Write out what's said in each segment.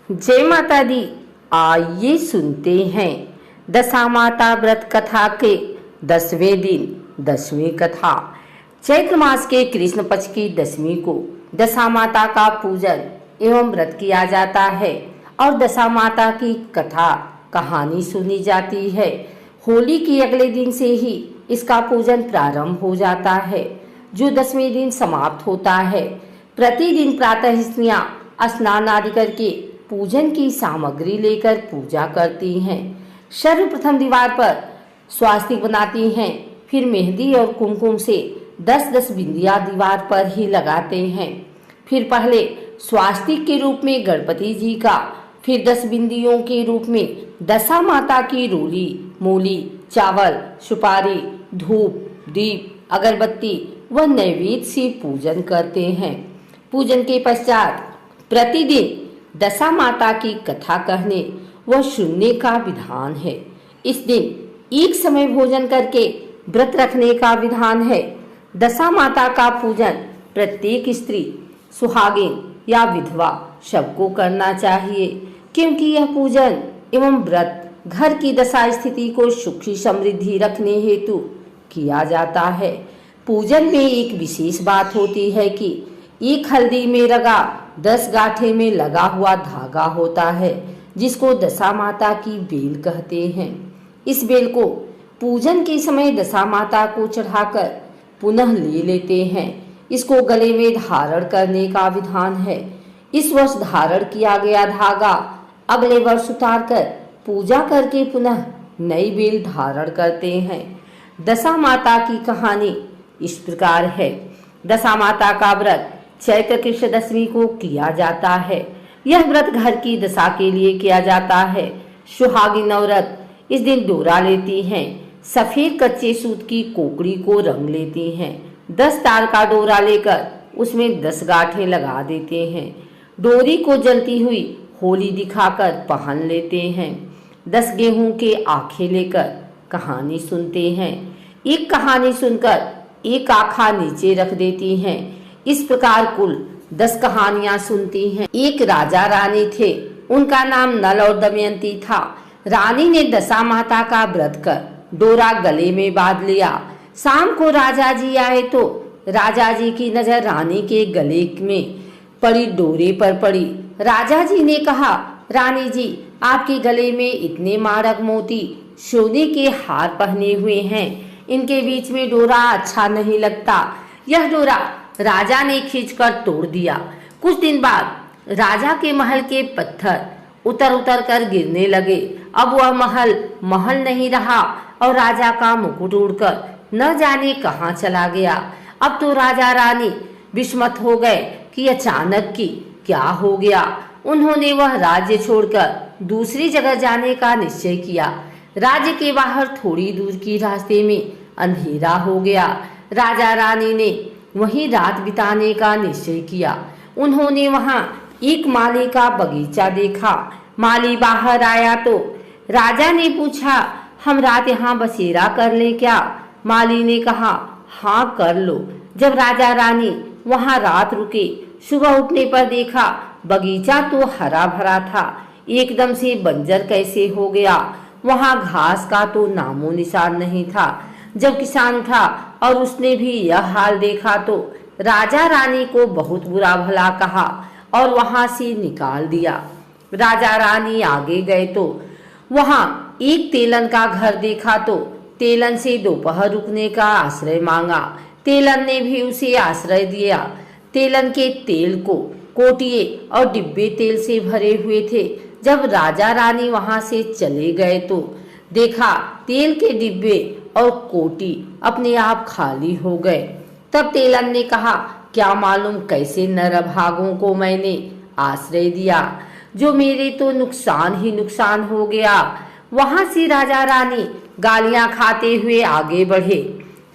जय माता दी। आइए सुनते हैं दशा माता व्रत कथा के 10वें दिन 10वीं कथा। चैत्र मास के कृष्ण पक्ष की 10वीं को दशा माता का पूजन एवं व्रत किया जाता है और दशा माता की कथा कहानी सुनी जाती है। होली के अगले दिन से ही इसका पूजन प्रारंभ हो जाता है, जो 10वें दिन समाप्त होता है। प्रतिदिन प्रातः स्त्रियां स्नान आदि करके पूजन की सामग्री लेकर पूजा करती हैं। सर्वप्रथम दीवार पर स्वास्तिक बनाती हैं, फिर मेहंदी और कुमकुम से 10-10 बिंदियां दीवार पर ही लगाते हैं। फिर पहले स्वास्तिक के रूप में गणपति जी का, फिर 10 बिंदियों के रूप में दशा माता की रोली, मूली, चावल, सुपारी, धूप, दीप, अगरबत्ती व नैवेद्य से पूजन करते हैं। पूजन के पश्चात प्रतिदिन दशा माता की कथा कहने व सुनने का विधान है। इस दिन एक समय भोजन करके व्रत रखने का विधान है। दशा माता का पूजन प्रत्येक स्त्री, सुहागिन या विधवा सबको करना चाहिए, क्योंकि यह पूजन एवं व्रत घर की दशा स्थिति को सुखी समृद्धि रखने हेतु किया जाता है। पूजन में एक विशेष बात होती है कि एक हल्दी में रगा 10 गांठे में लगा हुआ धागा होता है, जिसको दशा माता की बेल कहते हैं। इस बेल को पूजन के समय दशा माता को चढ़ाकर पुनः ले लेते हैं। इसको गले में धारण करने का विधान है। इस वर्ष धारण किया गया धागा अगले वर्ष उतार कर पूजा करके पुनः नई बेल धारण करते हैं। दशा माता की कहानी इस प्रकार है। दशा माता का व्रत चैत्र कृष्ण 10वीं को किया जाता है। यह व्रत घर की दशा के लिए किया जाता है। सुहागिन औरत इस दिन डोरा लेती हैं, सफेद कच्चे सूत की कोकड़ी को रंग लेती हैं, 10 तार का डोरा लेकर उसमें 10 गांठें लगा देते हैं। डोरी को जलती हुई होली दिखाकर पहन लेते हैं। 10 गेहूं के आखे लेकर कहानी सुनते हैं। एक कहानी सुनकर एक आखा नीचे रख देती हैं। इस प्रकार कुल 10 कहानियां सुनती हैं। एक राजा रानी थे, उनका नाम नल और दमयंती था। रानी ने दशा माता का व्रत कर डोरा गले में बांध लिया। शाम को राजा जी आए तो राजा जी की नजर रानी के गले में पड़ी डोरे पर पड़ी। राजा जी ने कहा, रानी जी, आपके गले में इतने मारक मोती सोने के हार पहने हुए हैं, इनके बीच में डोरा अच्छा नहीं लगता। यह डोरा राजा ने खींचकर तोड़ दिया। कुछ दिन बाद राजा के महल के पत्थर उतर उतर कर गिरने लगे। अब वह महल नहीं रहा और राजा का मुकुट उड़कर न जाने कहां चला गया। अब तो राजा रानी विस्मित हो गए कि अचानक की क्या हो गया। उन्होंने वह राज्य छोड़कर दूसरी जगह जाने का निश्चय किया। राज्य के बाहर थोड़ी दूर की रास्ते में अंधेरा हो गया। राजा रानी ने वहीं रात बिताने का निश्चय किया। उन्होंने वहां एक माली का बगीचा देखा। माली बाहर आया तो राजा ने पूछा, हम रात यहाँ बसेरा कर ले क्या? माली ने कहा, हाँ कर लो। जब राजा रानी वहां रात रुके, सुबह उठने पर देखा बगीचा तो हरा भरा था, एकदम से बंजर कैसे हो गया। वहां घास का तो नामो निशान नहीं था। जब किसान उठा और उसने भी यह हाल देखा तो राजा रानी को बहुत बुरा भला कहा और वहां से निकाल दिया। राजा रानी आगे गए तो वहां एक तेलन का घर देखा तो तेलन से दोपहर रुकने का आश्रय मांगा। तेलन ने भी उसे आश्रय दिया। तेलन के तेल को कोटिए और डिब्बे तेल से भरे हुए थे। जब राजा रानी वहां से चले गए तो देखा तेल के डिब्बे और कोटी अपने आप खाली हो गए। तब तेलन ने कहा, क्या मालूम कैसे नरभागों को मैंने आश्रय दिया, जो मेरे तो नुकसान ही नुकसान हो गया। वहां से राजा रानी गालियां खाते हुए आगे बढ़े।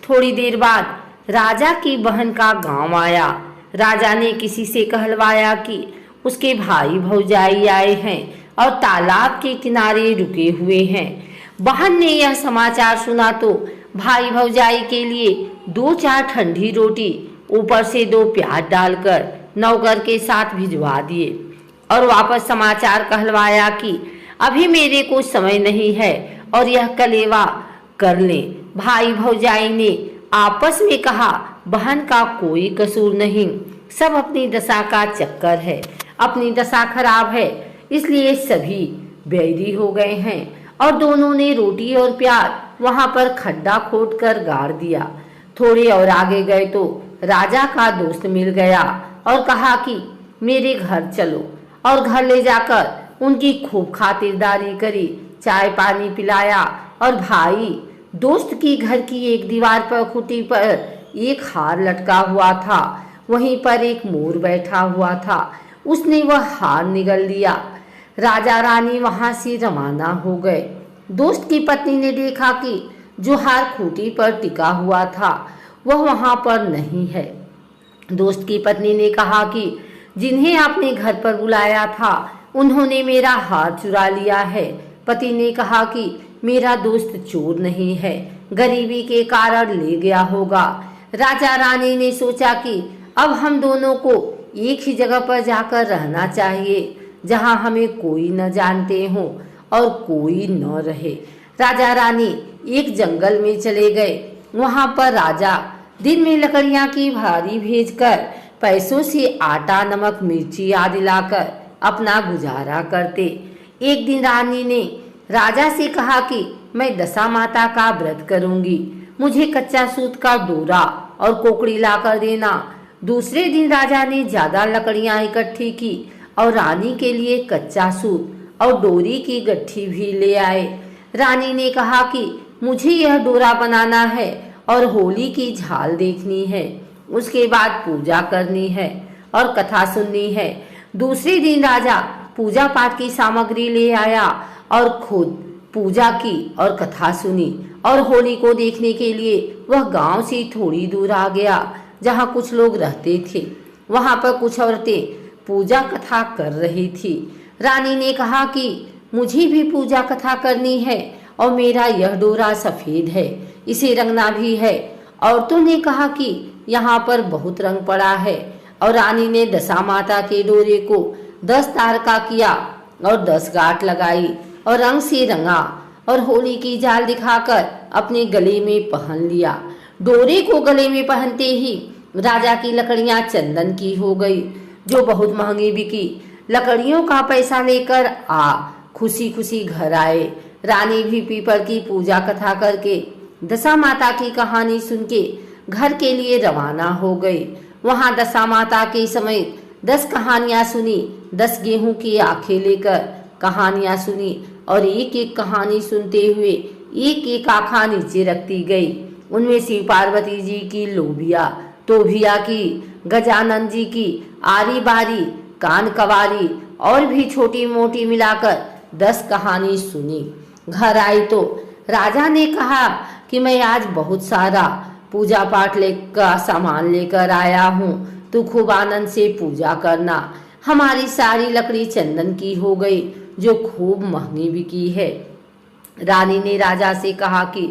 थोड़ी देर बाद राजा की बहन का गांव आया। राजा ने किसी से कहलवाया कि उसके भाई भौजाई आए हैं और तालाब के किनारे रुके हुए हैं। बहन ने यह समाचार सुना तो भाई भौजाई के लिए 2-4 ठंडी रोटी ऊपर से 2 प्याज डालकर नौकर के साथ भिजवा दिए। और वापस समाचार कहलवाया कि अभी मेरे को समय नहीं है और यह कलेवा कर ले। भाई भौजाई ने आपस में कहा, बहन का कोई कसूर नहीं, सब अपनी दशा का चक्कर है, अपनी दशा खराब है इसलिए सभी बैरी हो गए हैं। और दोनों ने रोटी और प्याज वहां पर खड्डा खोद कर गाड़ दिया। थोड़े और आगे गए तो राजा का दोस्त मिल गया और कहा कि मेरे घर चलो, और घर ले जाकर उनकी खूब खातिरदारी करी, चाय पानी पिलाया। और भाई दोस्त की घर की एक दीवार पर खूंटी पर एक हार लटका हुआ था, वहीं पर एक मोर बैठा हुआ था, उसने वह हार निगल लिया। राजा रानी वहां से रवाना हो गए। दोस्त की पत्नी ने देखा कि जो हार खूंटी पर टिका हुआ था वह वहां पर नहीं है। दोस्त की पत्नी ने कहा कि जिन्हें आपने घर पर बुलाया था उन्होंने मेरा हार चुरा लिया है। पति ने कहा कि मेरा दोस्त चोर नहीं है, गरीबी के कारण ले गया होगा। राजा रानी ने सोचा कि अब हम दोनों को एक ही जगह पर जाकर रहना चाहिए, जहां हमें कोई न जानते हो और कोई न रहे। राजा रानी एक जंगल में चले गए। वहां पर राजा दिन में लकड़ियां की भारी भेजकर पैसों से आटा नमक मिर्ची आदि लाकर अपना गुजारा करते। एक दिन रानी ने राजा से कहा कि मैं दशा माता का व्रत करूंगी, मुझे कच्चा सूत का डोरा और कोकड़ी लाकर देना। दूसरे दिन राजा ने ज्यादा लकड़ियां इकट्ठी की और रानी के लिए कच्चा सूत और डोरी की गट्ठी भी ले आए। रानी ने कहा कि मुझे यह डोरा बनाना है और होली की झाल देखनी है, उसके बाद पूजा करनी है और कथा सुननी है। दूसरे दिन राजा पूजा पाठ की सामग्री ले आया और खुद पूजा की और कथा सुनी। और होली को देखने के लिए वह गांव से थोड़ी दूर आ गया जहां कुछ लोग रहते थे। वहां पर कुछ औरतें पूजा कथा कर रही थी। रानी ने कहा कि मुझे भी पूजा कथा करनी है और मेरा यह डोरा सफेद है, इसे रंगना भी है। औरतों ने कहा कि यहाँ पर बहुत रंग पड़ा है। और रानी ने दशा माता के डोरे को 10 तार का किया और 10 गांठ लगाई और रंग से रंगा और होली की जाल दिखाकर अपने गले में पहन लिया। डोरे को गले में पहनते ही राजा की लकड़ियां चंदन की हो गई, जो बहुत महंगी बिकी। लकड़ियों का पैसा लेकर खुशी खुशी घर आए। रानी भी पीपल की पूजा कथा करके दशा माता की कहानी सुन के घर के लिए रवाना हो गई। वहां दशा माता के समय 10 कहानियां सुनी, 10 गेहूं की आंखें लेकर कहानियां सुनी और एक एक कहानी सुनते हुए एक एक आँखा नीचे रखती गई। उनमें शिव पार्वती जी की लोबिया, तोभिया की, गजानन जी की, आरी बारी, कान कवारी और भी छोटी मोटी मिलाकर 10 कहानी सुनी। घर आई तो राजा ने कहा कि मैं आज बहुत सारा पूजा पाठ लेकर सामान लेकर आया हूँ, तू खूब आनंद से पूजा करना। हमारी सारी लकड़ी चंदन की हो गई, जो खूब महंगी बिकी है। रानी ने राजा से कहा कि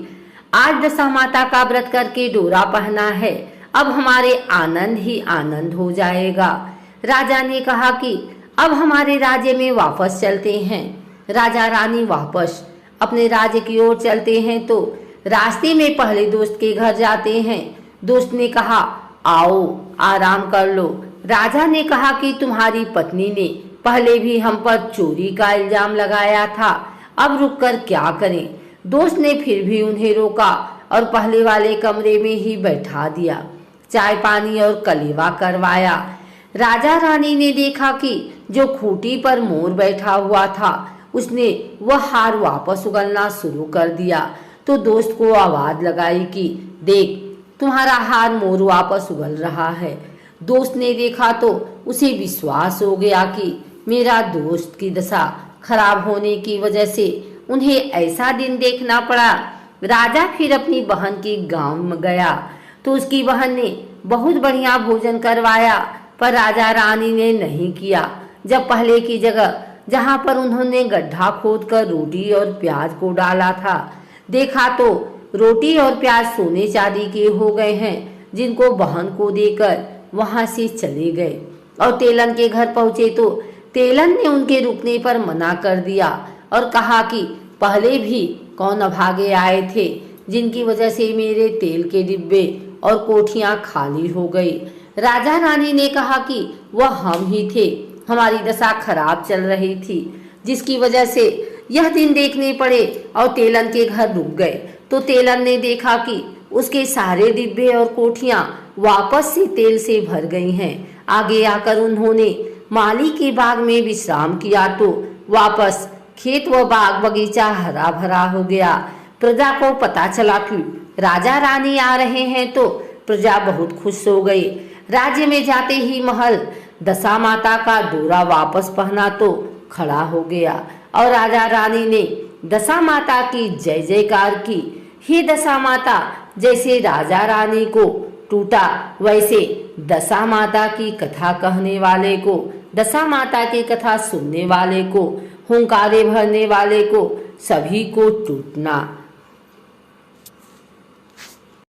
आज दशा माता का व्रत करके डोरा पहना है, अब हमारे आनंद ही आनंद हो जाएगा। राजा ने कहा कि अब हमारे राज्य में वापस चलते हैं। राजा रानी वापस अपने राज्य की ओर चलते हैं तो रास्ते में पहले दोस्त के घर जाते हैं। दोस्त ने कहा, आओ आराम कर लो। राजा ने कहा कि तुम्हारी पत्नी ने पहले भी हम पर चोरी का इल्जाम लगाया था, अब रुक कर क्या करें। दोस्त ने फिर भी उन्हें रोका और पहले वाले कमरे में ही बैठा दिया, चाय पानी और कलेवा करवाया। राजा रानी ने देखा कि जो खूंटी पर मोर बैठा हुआ था उसने वह हार वापस उगलना शुरू कर दिया। तो दोस्त को आवाज लगाई कि देख, तुम्हारा हार मोर वापस उगल रहा है। दोस्त ने देखा तो उसे विश्वास हो गया कि मेरा दोस्त की दशा खराब होने की वजह से उन्हें ऐसा दिन देखना पड़ा। राजा फिर अपनी बहन के गांव में गया तो उसकी बहन ने बहुत बढ़िया भोजन करवाया, पर राजा रानी ने नहीं किया। जब पहले की जगह जहां पर उन्होंने गड्ढा खोदकर रोटी और प्याज को डाला था, देखा तो रोटी और प्याज सोने चांदी के हो गए हैं, जिनको बहन को देकर वहां से चले गए। और तेलन के घर पहुंचे तो तेलन ने उनके रुकने पर मना कर दिया और कहा कि पहले भी कौन अभागे आए थे जिनकी वजह से मेरे तेल के डिब्बे और कोठियां खाली हो गई। राजा रानी ने कहा कि वह हम ही थे, हमारी दशा खराब चल रही थी जिसकी वजह से यह दिन देखने पड़े और तेलन के घर रुक गए। तो तेलन ने देखा कि उसके सारे डिब्बे और कोठियां वापस से तेल से भर गई हैं। आगे आकर उन्होंने माली के बाग में विश्राम किया तो वापस खेत व बाग बगीचा हरा भरा हो गया। प्रजा को पता चला कि राजा रानी आ रहे हैं तो प्रजा बहुत खुश हो गई। राज्य में जाते ही महल दशा माता का डोरा वापस पहना तो खड़ा हो गया और राजा रानी ने दशा माता की जय जयकार की। हे दशा माता, जैसे राजा रानी को टूटा वैसे दशा माता की कथा कहने वाले को, दशा माता की कथा सुनने वाले को, हुंकारे भरने वाले को, सभी को टूटना।